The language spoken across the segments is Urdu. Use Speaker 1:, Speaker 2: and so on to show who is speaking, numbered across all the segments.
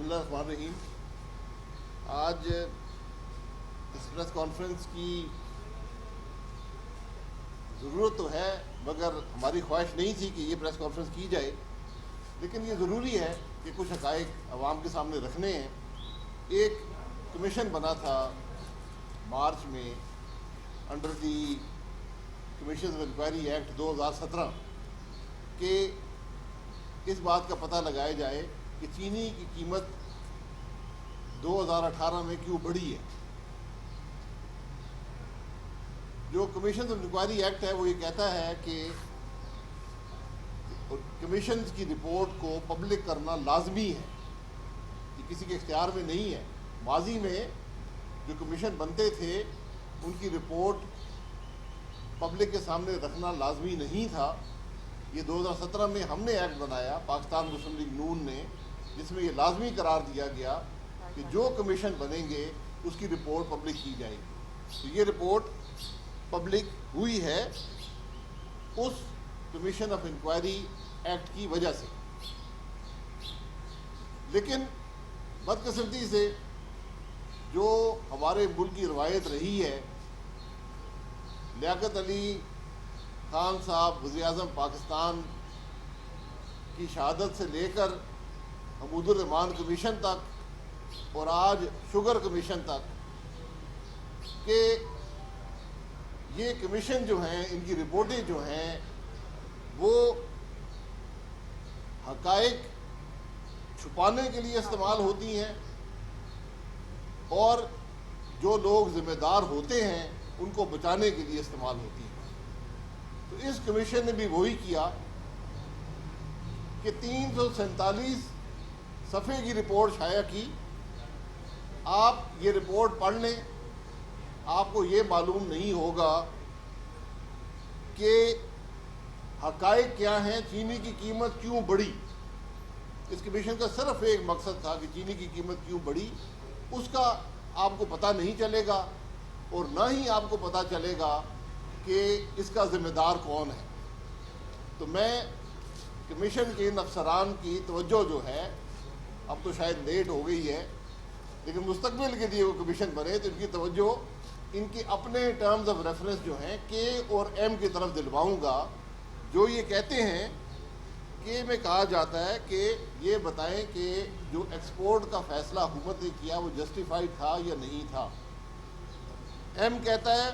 Speaker 1: بسم اللہ الرحمن الرحیم. آج اس پریس کانفرنس کی ضرورت تو ہے مگر ہماری خواہش نہیں تھی کہ یہ پریس کانفرنس کی جائے، لیکن یہ ضروری ہے کہ کچھ حقائق عوام کے سامنے رکھنے ہیں. ایک کمیشن بنا تھا مارچ میں under the commission of inquiry act 2017 کہ اس بات کا پتہ لگایا جائے کہ چینی کی قیمت 2018 میں کیوں بڑھی ہے. جو کمیشن آف انکوائری ایکٹ ہے وہ یہ کہتا ہے کہ کمیشنز کی رپورٹ کو پبلک کرنا لازمی ہے، یہ کسی کے اختیار میں نہیں ہے. ماضی میں جو کمیشن بنتے تھے ان کی رپورٹ پبلک کے سامنے رکھنا لازمی نہیں تھا. یہ 2017 میں ہم نے ایکٹ بنایا پاکستان مسلم لیگ نون نے، جس میں یہ لازمی قرار دیا گیا کہ جو کمیشن بنیں گے اس کی رپورٹ پبلک کی جائے گی. تو یہ رپورٹ پبلک ہوئی ہے اس کمیشن آف انکوائری ایکٹ کی وجہ سے. لیکن بدقسمتی سے جو ہمارے ملک کی روایت رہی ہے، لیاقت علی خان صاحب وزیر اعظم پاکستان کی شہادت سے لے کر حمود الرحمان کمیشن تک اور آج شوگر کمیشن تک، کہ یہ کمیشن جو ہیں ان کی رپورٹیں جو ہیں وہ حقائق چھپانے کے لیے استعمال ہوتی ہیں اور جو لوگ ذمہ دار ہوتے ہیں ان کو بچانے کے لیے استعمال ہوتی ہیں. تو اس کمیشن نے بھی وہی کیا کہ 347 صفحے کی رپورٹ شائع کی. آپ یہ رپورٹ پڑھ لیں، آپ کو یہ معلوم نہیں ہوگا کہ حقائق کیا ہیں، چینی کی قیمت کیوں بڑھی. اس کمیشن کا صرف ایک مقصد تھا کہ چینی کی قیمت کیوں بڑھی، اس کا آپ کو پتہ نہیں چلے گا اور نہ ہی آپ کو پتہ چلے گا کہ اس کا ذمہ دار کون ہے. تو میں کمیشن کے ان افسران کی توجہ جو ہے، اب تو شاید لیٹ ہو گئی ہے لیکن مستقبل کے لیے وہ کمیشن بنے تو ان کی توجہ ان کے اپنے ٹرمز آف ریفرنس جو ہیں کے اور ایم کی طرف دلواؤں گا. جو یہ کہتے ہیں کہ میں کہا جاتا ہے کہ یہ بتائیں کہ جو ایکسپورٹ کا فیصلہ حکومت نے کیا وہ جسٹیفائڈ تھا یا نہیں تھا. ایم کہتا ہے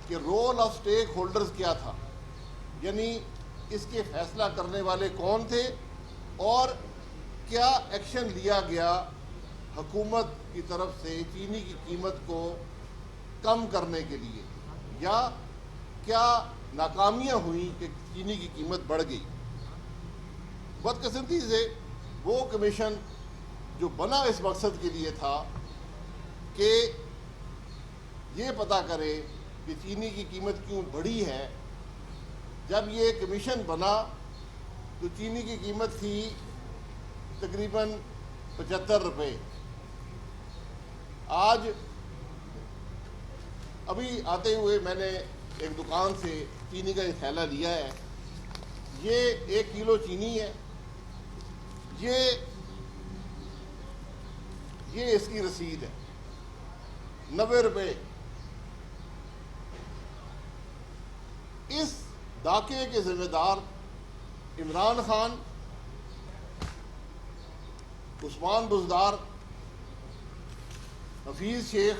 Speaker 1: کہ رول آف سٹیک ہولڈرز کیا تھا، یعنی اس کے فیصلہ کرنے والے کون تھے اور کیا ایکشن لیا گیا حکومت کی طرف سے چینی کی قیمت کو کم کرنے کے لیے، یا کیا ناکامیاں ہوئیں کہ چینی کی قیمت بڑھ گئی. بدقسمتی سے وہ کمیشن جو بنا اس مقصد کے لیے تھا کہ یہ پتہ کرے کہ چینی کی قیمت کیوں بڑھی ہے، جب یہ کمیشن بنا تو چینی کی قیمت تھی تقریباً 75 روپے. آج ابھی آتے ہوئے میں نے ایک دکان سے چینی کا ایک تھیلا لیا ہے. یہ 1 کلو چینی ہے، یہ اس کی رسید ہے 90 روپے. اس ڈاکے کے ذمہ دار عمران خان، عثمان بزدار، حفیظ شیخ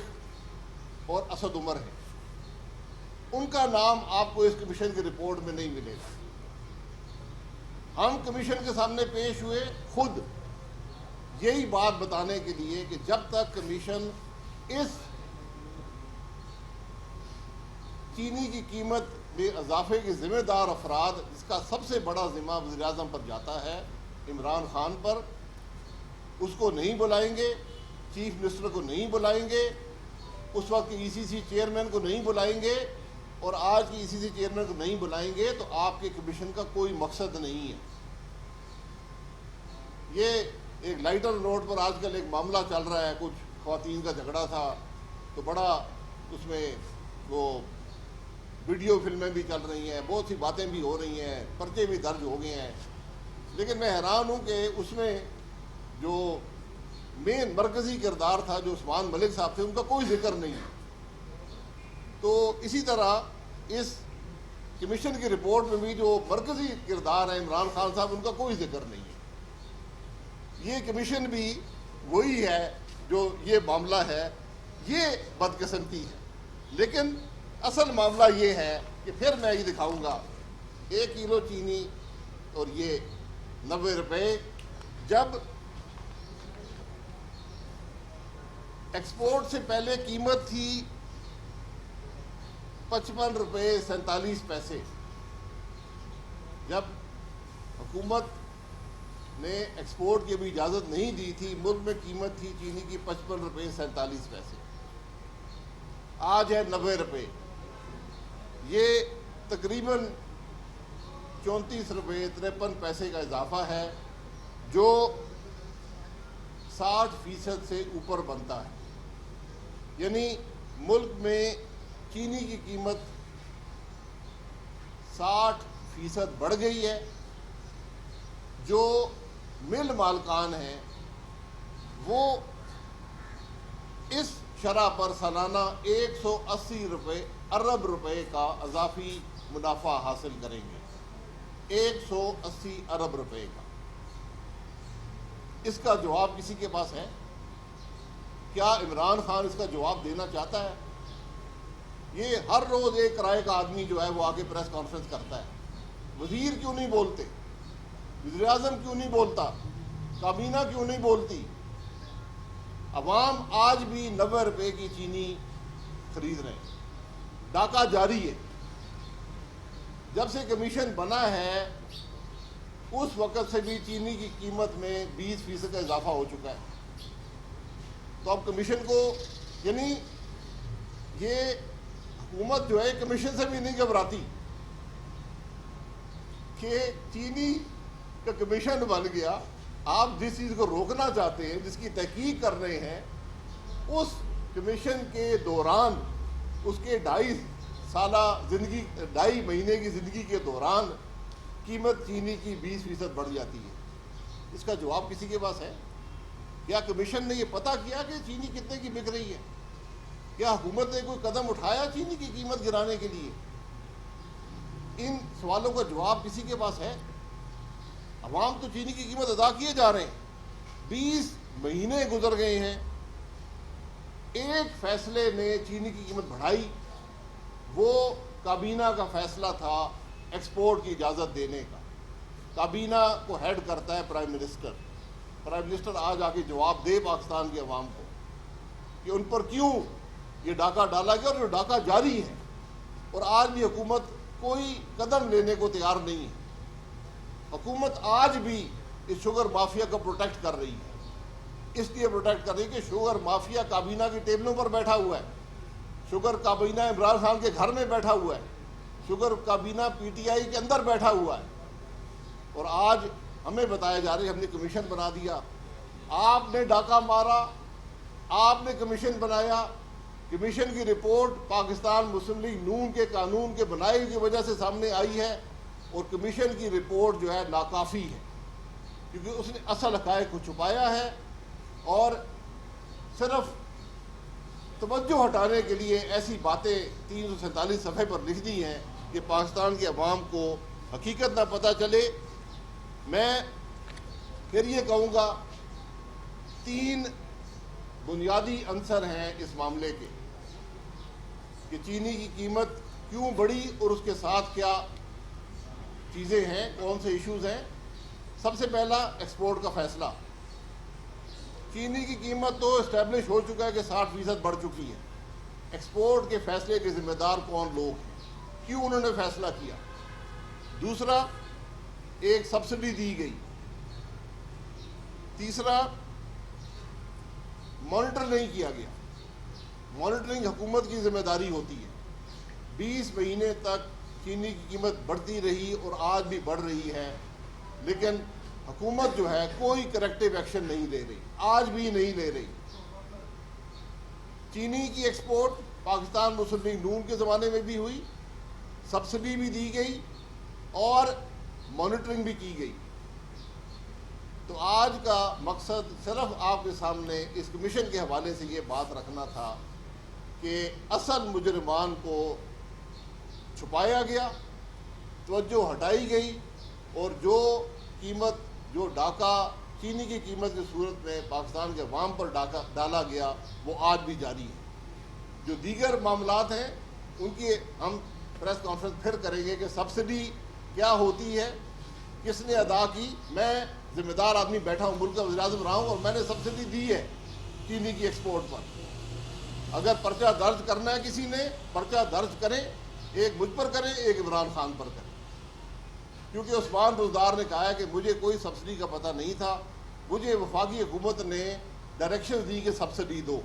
Speaker 1: اور اسد عمر ہیں. ان کا نام آپ کو اس کمیشن کی رپورٹ میں نہیں ملے گا. ہم کمیشن کے سامنے پیش ہوئے خود یہی بات بتانے کے لیے کہ جب تک کمیشن اس چینی کی قیمت میں اضافے کے ذمہ دار افراد، جس کا سب سے بڑا ذمہ وزیر اعظم پر جاتا ہے، عمران خان پر، اس کو نہیں بلائیں گے، چیف منسٹر کو نہیں بلائیں گے، اس وقت کے ای سی سی چیئرمین کو نہیں بلائیں گے اور آج کی ای سی سی چیئرمین کو نہیں بلائیں گے تو آپ کے کمیشن کا کوئی مقصد نہیں ہے. یہ ایک لائٹر نوٹ پر آج کل ایک معاملہ چل رہا ہے، کچھ خواتین کا جھگڑا تھا تو بڑا اس میں وہ ویڈیو فلمیں بھی چل رہی ہیں، بہت سی باتیں بھی ہو رہی ہیں، پرچے بھی درج ہو گئے ہیں. لیکن میں حیران ہوں کہ اس میں جو مین مرکزی کردار تھا جو عثمان ملک صاحب تھے، ان کا کوئی ذکر نہیں ہے۔ تو اسی طرح اس کمیشن کی رپورٹ میں بھی جو مرکزی کردار ہے عمران خان صاحب، ان کا کوئی ذکر نہیں ہے۔ یہ کمیشن بھی وہی ہے جو یہ معاملہ ہے، یہ بدقسمتی ہے۔ لیکن اصل معاملہ یہ ہے کہ پھر میں یہ دکھاؤں گا 1 کلو چینی اور یہ 90 روپے، جب ایکسپورٹ سے پہلے قیمت تھی 55 روپے 47 پیسے، جب حکومت نے ایکسپورٹ کی بھی اجازت نہیں دی تھی، ملک میں قیمت تھی چینی کی 55 روپے 47 پیسے، آج ہے 90 روپے، یہ تقریباً 34 روپے 53 پیسے کا اضافہ ہے، جو 60% سے اوپر بنتا ہے۔ یعنی ملک میں چینی کی قیمت 60% بڑھ گئی ہے۔ جو مل مالکان ہیں وہ اس شرح پر سالانہ 180 ارب روپے کا اضافی منافع حاصل کریں گے، 180 ارب روپے کا۔ اس کا جواب کسی کے پاس ہے؟ کیا عمران خان اس کا جواب دینا چاہتا ہے؟ یہ ہر روز ایک کرائے کا آدمی جو ہے وہ آگے پریس کانفرنس کرتا ہے۔ وزیر کیوں نہیں بولتے؟ وزیر اعظم کیوں نہیں بولتا؟ کابینہ کیوں نہیں بولتی؟ عوام آج بھی 90 روپے کی چینی خرید رہے ہیں، ڈاکہ جاری ہے۔ جب سے کمیشن بنا ہے اس وقت سے بھی چینی کی قیمت میں 20% کا اضافہ ہو چکا ہے۔ تو اب کمیشن کو، یعنی یہ حکومت جو ہے کمیشن سے بھی نہیں گھبراتی کہ چینی کا کمیشن بن گیا، آپ جس چیز کو روکنا چاہتے ہیں، جس کی تحقیق کر رہے ہیں، اس کمیشن کے دوران، اس کے 2.5 مہینے کی زندگی کے دوران قیمت چینی کی 20% بڑھ جاتی ہے۔ اس کا جواب کسی کے پاس ہے؟ کیا کمیشن نے یہ پتہ کیا کہ چینی کتنے کی بک رہی ہے؟ کیا حکومت نے کوئی قدم اٹھایا چینی کی قیمت گرانے کے لیے؟ ان سوالوں کا جواب کسی کے پاس ہے؟ عوام تو چینی کی قیمت ادا کیے جا رہے ہیں، 20 مہینے گزر گئے ہیں، ایک فیصلے نے چینی کی قیمت بڑھائی، وہ کابینہ کا فیصلہ تھا ایکسپورٹ کی اجازت دینے کا۔ کابینہ کو ہیڈ کرتا ہے پرائم منسٹر۔ پرائم منسٹر آج آ کے جواب دے پاکستان کے عوام کو کہ ان پر کیوں یہ ڈاکہ ڈالا گیا، اور جو ڈاکہ جاری ہے، اور آج بھی حکومت کوئی قدم لینے کو تیار نہیں ہے۔ حکومت آج بھی اس شوگر مافیا کو پروٹیکٹ کر رہی ہے، اس لیے پروٹیکٹ کر رہی ہے کہ شوگر مافیا کابینہ کی ٹیبلوں پر بیٹھا ہوا ہے، شوگر کابینہ عمران خان کے گھر میں بیٹھا ہوا ہے، شوگر کابینہ پی ٹی آئی کے اندر بیٹھا ہوا ہے، اور آج ہمیں بتایا جا رہا ہے ہم نے کمیشن بنا دیا۔ آپ نے ڈاکہ مارا، آپ نے کمیشن بنایا، کمیشن کی رپورٹ پاکستان مسلم لیگ نون کے قانون کے بنائی کی وجہ سے سامنے آئی ہے، اور کمیشن کی رپورٹ جو ہے ناکافی ہے، کیونکہ اس نے اصل حقائق کو چھپایا ہے اور صرف توجہ ہٹانے کے لیے ایسی باتیں 347 صفحے پر لکھ دی ہیں کہ پاکستان کے عوام کو حقیقت نہ پتہ چلے۔ میں پھر یہ کہوں گا 3 بنیادی عنصر ہیں اس معاملے کے کہ چینی کی قیمت کیوں بڑھی اور اس کے ساتھ کیا چیزیں ہیں، کون سے ایشوز ہیں۔ سب سے پہلا ایکسپورٹ کا فیصلہ۔ چینی کی قیمت تو اسٹیبلش ہو چکا ہے کہ 60% بڑھ چکی ہے۔ ایکسپورٹ کے فیصلے کے ذمہ دار کون لوگ ہیں، کیوں انہوں نے فیصلہ کیا۔ دوسرا، ایک سبسڈی دی گئی۔ تیسرا، مانیٹر نہیں کیا گیا۔ مانیٹرنگ حکومت کی ذمہ داری ہوتی ہے۔ 20 مہینے تک چینی کی قیمت بڑھتی رہی اور آج بھی بڑھ رہی ہے، لیکن حکومت جو ہے کوئی کریکٹیو ایکشن نہیں لے رہی، آج بھی نہیں لے رہی۔ چینی کی ایکسپورٹ پاکستان مسلم لیگ نون کے زمانے میں بھی ہوئی، سبسڈی بھی دی گئی اور مانیٹرنگ بھی کی گئی۔ تو آج کا مقصد صرف آپ کے سامنے اس کمیشن کے حوالے سے یہ بات رکھنا تھا کہ اصل مجرمان کو چھپایا گیا، توجہ ہٹائی گئی، اور جو قیمت، جو ڈاکہ چینی کی قیمت کی صورت میں پاکستان کے عوام پر ڈالا گیا، وہ آج بھی جاری ہے۔ جو دیگر معاملات ہیں ان کی ہم پریس کانفرنس پھر کریں گے کہ سبسڈی کیا ہوتی ہے، کس نے ادا کی۔ میں ذمہ دار آدمی بیٹھا ہوں، ملک کا وزیر اعظم رہا ہوں، اور میں نے سبسڈی دی ہے چینی کی ایکسپورٹ پر۔ اگر پرچہ درج کرنا ہے کسی نے، پرچہ درج کریں، ایک مجھ پر کریں، ایک عمران خان پر کریں، کیونکہ عثمان بزدار نے کہا ہے کہ مجھے کوئی سبسڈی کا پتہ نہیں تھا، مجھے وفاقی حکومت نے ڈائریکشن دی کہ سبسڈی دو۔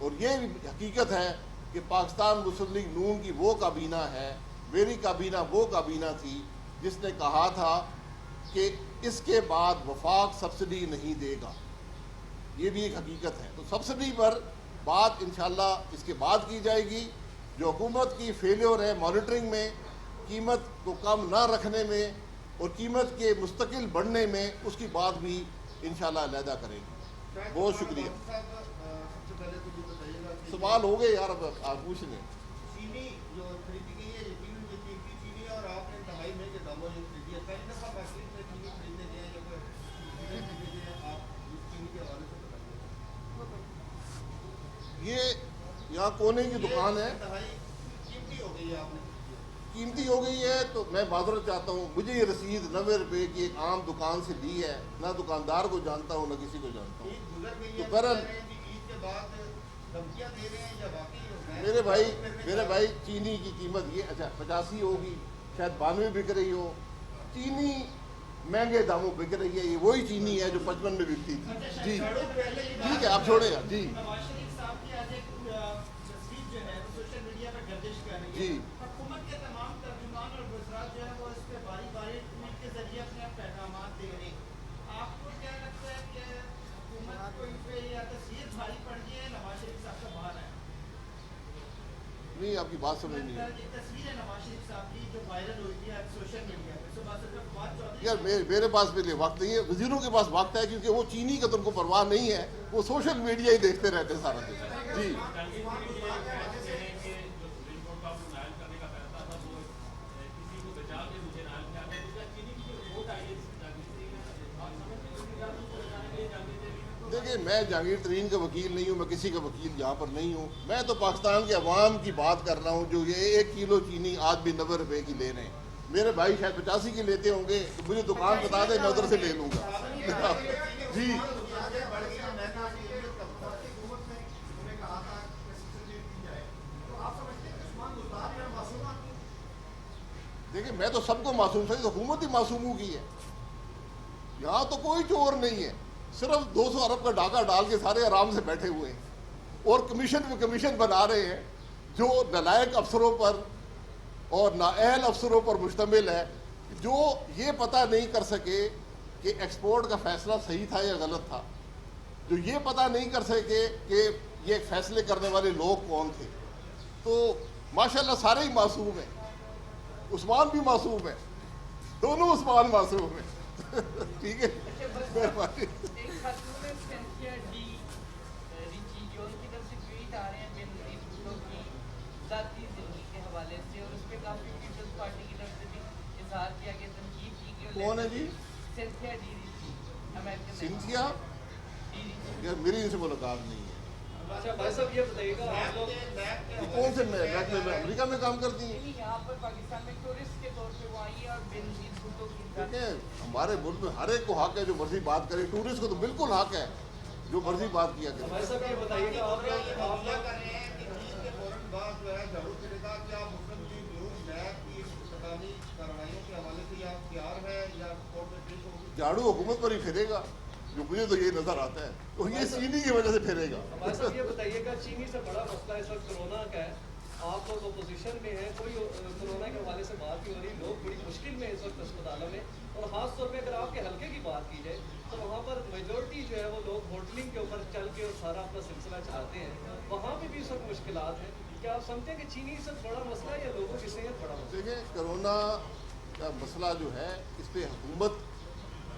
Speaker 1: اور یہ بھی حقیقت ہے کہ پاکستان مسلم لیگ نون کی وہ کابینہ ہے، میری کابینہ وہ کابینہ تھی جس نے کہا تھا کہ اس کے بعد وفاق سبسڈی نہیں دے گا۔ یہ بھی ایک حقیقت ہے۔ تو سبسڈی پر بات انشاءاللہ اس کے بعد کی جائے گی۔ جو حکومت کی فیلیور ہے مانیٹرنگ میں، قیمت کو کم نہ رکھنے میں اور قیمت کے مستقل بڑھنے میں، اس کی بات بھی انشاءاللہ علیحدہ کریں گے۔ بہت شکریہ۔ سوال ہو گئے یار، اب آپ پوچھ لیں۔
Speaker 2: چینی جو خریدی گئی ہے، یقیناً یہ قیمتی چینی ہے اور آپ نے دہائی میں کے داموں یہ خریدی ہے۔ پہلی دفعہ مارکیٹ میں چینی خریدنے گئے یا کوئی خریدنے گئے ہیں، آپ اس چینی کے حوالے سے بتائیے۔
Speaker 1: یہ یہاں کونے کی دکان ہے،
Speaker 2: دہائی قیمتی ہو گئی ہے، آپ نے
Speaker 1: قیمتی ہو گئی ہے، تو میں معذرت چاہتا ہوں، مجھے یہ رسید 90 روپے کی ایک عام دکان سے لی ہے، نہ دکاندار کو جانتا ہوں نہ کسی کو جانتا ہوں۔
Speaker 2: عید گزر گئی
Speaker 1: تو
Speaker 2: ہے،
Speaker 1: بہرحال
Speaker 2: عید کے بعد دھمکیاں دے رہے ہیں یا باقی
Speaker 1: میرے بھائی چینی کی قیمت یہ 85 ہوگی، شاید 92 بک رہی ہو۔ چینی مہنگے داموں بک رہی ہے، یہ وہی چینی ہے جو 55 میں بکتی تھی۔ جی ٹھیک ہے، آپ چھوڑیں گا۔ جی
Speaker 3: نواز شریف صاحب کی آج ایک تصویر جو ہے سوشل میڈیا پر گردش کر رہی ہے۔
Speaker 1: جی
Speaker 3: حکومت کے تمام ترجمان اور وزرات جو ہے وہ اس پہ باری باری ٹویٹ کے ذریعے اپنے پیغامات دے رہے ہیں۔ آپ کو کیا لگتا ہے کہ حکومت کو ان پہ یا تصویر بھاری پڑ گئی ہے نواز شریف صاحب کا باہر ہے؟
Speaker 1: نہیں، آپ کی بات سمجھ نہیں ہے
Speaker 3: ایک تصویر ہے نواز شریف صاحب کی جو وائرل ہوئی تھی آج سوشل میڈیا پہ، صبح سے فواد چودھری۔
Speaker 1: یار، میرے پاس بھی وقت نہیں ہے، وزیروں کے پاس وقت ہے، کیونکہ وہ چینی کا تو ان کو پرواہ نہیں ہے، وہ سوشل میڈیا ہی دیکھتے رہتے سارا دن۔ جی دیکھیں، میں جہانگیر ترین کا وکیل نہیں ہوں، میں کسی کا وکیل یہاں پر نہیں ہوں۔ میں تو پاکستان کے عوام کی بات کر رہا ہوں جو یہ 1 کلو چینی آج بھی 90 روپے کی لے رہے ہیں۔ میرے بھائی شاید 85 کی لیتے ہوں گے، تو مجھے دکان بتا دیں، میں ادھر سے لے لوں گا۔ جی دیکھیں، میں تو سب کو معصوم سمجھتا ہوں، حکومت ہی معصوموں کی ہے۔ یہاں تو کوئی چور نہیں ہے، صرف 200 ارب کا ڈاکہ ڈال کے سارے آرام سے بیٹھے ہوئے ہیں، اور کمیشن پہ کمیشن بنا رہے ہیں جو نالائق افسروں پر اور نااہل افسروں پر مشتمل ہے، جو یہ پتہ نہیں کر سکے کہ ایکسپورٹ کا فیصلہ صحیح تھا یا غلط تھا، جو یہ پتہ نہیں کر سکے کہ یہ فیصلے کرنے والے لوگ کون تھے۔ تو ماشاءاللہ سارے ہی معصوم ہیں، عثمان بھی معصوم ہے، دونوں عثمان معصوم ہیں۔ ٹھیک ہے، مہربانی۔
Speaker 4: ایک خاتون سینتھیا ڈی ریچی جو ان کی طرف سے ٹویٹ آ رہے ہیں بے نظیر بھٹو کی ذاتی زندگی کے حوالے سے، اور اس پہ کافی پیپلز پارٹی کی طرف سے بھی اظہار کیا گیا، تنقید کی گئی۔
Speaker 1: کون ہے جی؟
Speaker 4: Cynthia D Ritchie, American
Speaker 1: Cynthia?
Speaker 4: D Ritchie.
Speaker 1: یار میری ان سے ملاقات نہیں ہے۔
Speaker 5: اچھا بھائی صاحب یہ بتائیے گا، آپ لوگ
Speaker 1: یہ کون سے محکمے میں امریکہ میں کام کرتی ہیں؟
Speaker 4: یہاں پر پاکستان میں ٹورسٹ کے طور پہ وہ آئی ہے، اور بے نظیر بھٹو کی
Speaker 1: دیکھیں، ہمارے ملک میں ہر ایک کو حق ہے جو مرضی بات کرے، ٹورسٹ کو تو بالکل حق ہے جو مرضی بات کیا کرے۔
Speaker 5: بھائی صاحب یہ بتائیے گا، آپ
Speaker 2: کر رہے ہیں کہ عید کے فوراً بعد جو ہے جھاڑو پھرے گا، کیا مسلم لیگ نون نیب کی انتقامی کارروائیوں کے حوالے سے یا تیار ہے یا کورٹ میں پیش ہوگی؟
Speaker 1: جھاڑو حکومت پر ہی پھیرے گا، جو مجھے تو یہ نظر آتا ہے، تو یہ چینی کی وجہ سے پھیرے گا۔
Speaker 5: بھائی صاحب یہ بتائیے گا، چینی سے بڑا مسئلہ اس وقت کرونا کا ہے، آپ لوگ اپوزیشن میں ہیں، کوئی کرونا کے حوالے سے بات نہیں ہو رہی، لوگ بڑی مشکل میں اس وقت اسپتالوں میں، اور خاص طور پہ اگر آپ کے حلقے کی بات کی جائے تو وہاں پر میجورٹی جو ہے وہ لوگ ہوٹلنگ کے اوپر چل کے اور سارا اپنا سلسلہ چلاتے ہیں، وہاں پہ بھی اس وقت مشکلات ہیں۔ کیا آپ سمجھتے ہیں کہ چینی سے بڑا مسئلہ ہے یا لوگوں کی صحت بڑا مسئلہ ہے؟
Speaker 1: دیکھیں، کرونا کا مسئلہ جو ہے اس پہ حکومت